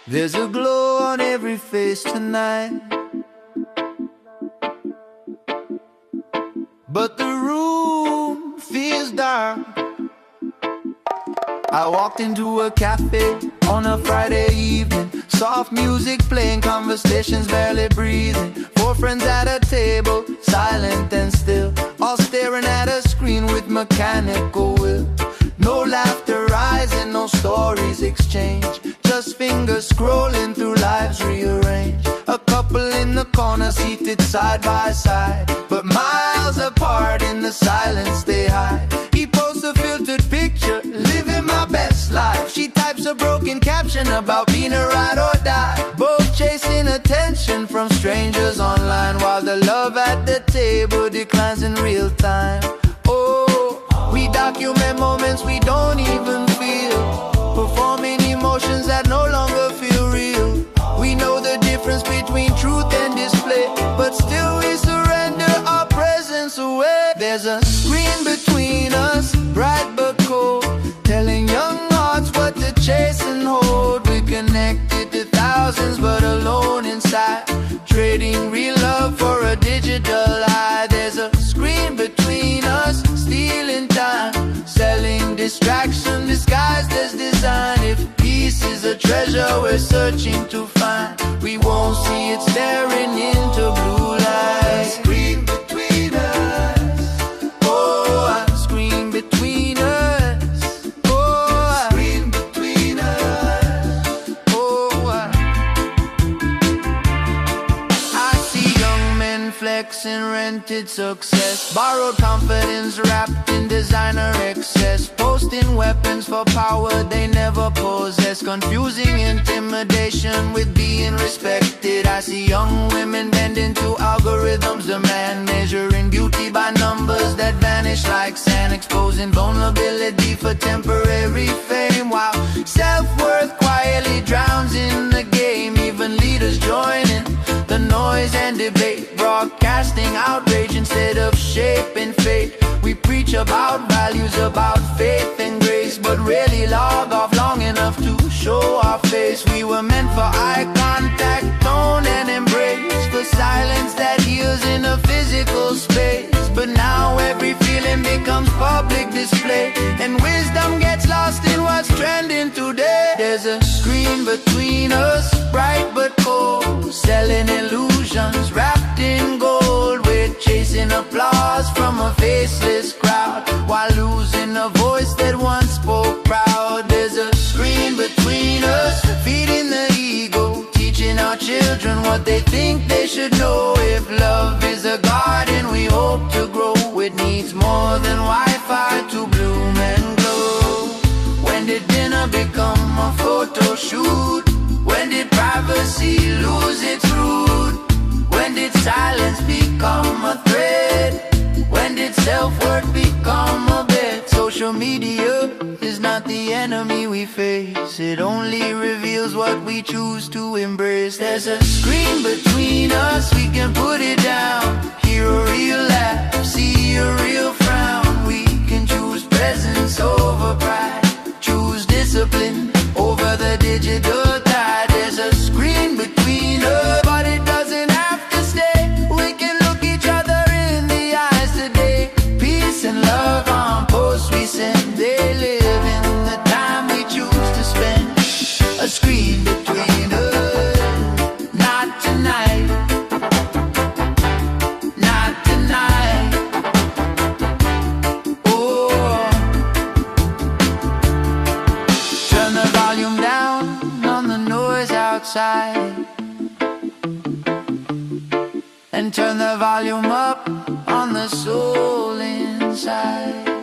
There's a glow on every face tonight, but the room feels dark. I walked into a cafe on a Friday evening, soft music playing, conversations barely breathing. Four friends at a table, silent and still, all staring at a screen with mechanical will. No laughter rising, no stories exchanged, just fingers scrolling through lives rearranged. A couple in the corner seated side by side, but miles apart in the silence they hide. He posts a filtered picture, living my best life. She types a broken caption about being a ride or die. Both chasing attention from strangers online, while the love at the table declines in real time. Oh, we document moments we don't even feel, performing emotions that no longer feel real. We know the difference between truth and display, but still we surrender our presence away. There's a screen between us, bright but cold, telling young hearts what to chase and hold. We're connected to thousands but alone inside, trading real love for a digital lie. There's a screen between us, stealing time, selling distraction disguised as design. If peace is a treasure we're searching to find, we won't see it staring into blue light. Screen between us, oh, a screen between us, oh, a screen between us, oh. I see young men flexing rented success, borrowed confidence wrapped in designer excess, posting weapons for power they never possess, confusing intimidation with being respected. I see young women bending to algorithms demand, measuring beauty by numbers that vanish like sand, exposing vulnerability for temporary fame, while self-worth quietly drowns in the game. Even leaders join in the noise and debate, broadcasting outrage instead of shaping fate. We preach about values, about faith and grace, but rarely log off long enough to show our face. We were meant for eye contact, tone and embrace, for silence that heals in a physical space. But now every feeling becomes public display, and wisdom gets lost in what's trending today. There's a screen between us, bright but cold, selling illusions wrapped in gold. We're chasing applause from a faceless crowd, while losing a voice that once spoke proud. There's a screen between us, feeding the ego, teaching our children what they think they should know. If love is a garden we hope to grow, it needs more than Wi-Fi to bloom and glow. When did dinner become a photo shoot? When did privacy lose its root? When did silence become a threat? When did self-worth become a bet? Social media is not the enemy we face, it only reveals what we choose to embrace. There's a screen between us, we can put it down, hear a real laugh, see a real frown. We can choose presence over pride, choose discipline over the digital tide. There's a screen between us, but it doesn't have to stay. We can look each other in the eyes today. Peace and love on posts we send, they live in the time we choose to spend. A screen between us, not tonight, not tonight. Oh, turn the volume down on the noise outside, and turn the volume up on the soul inside.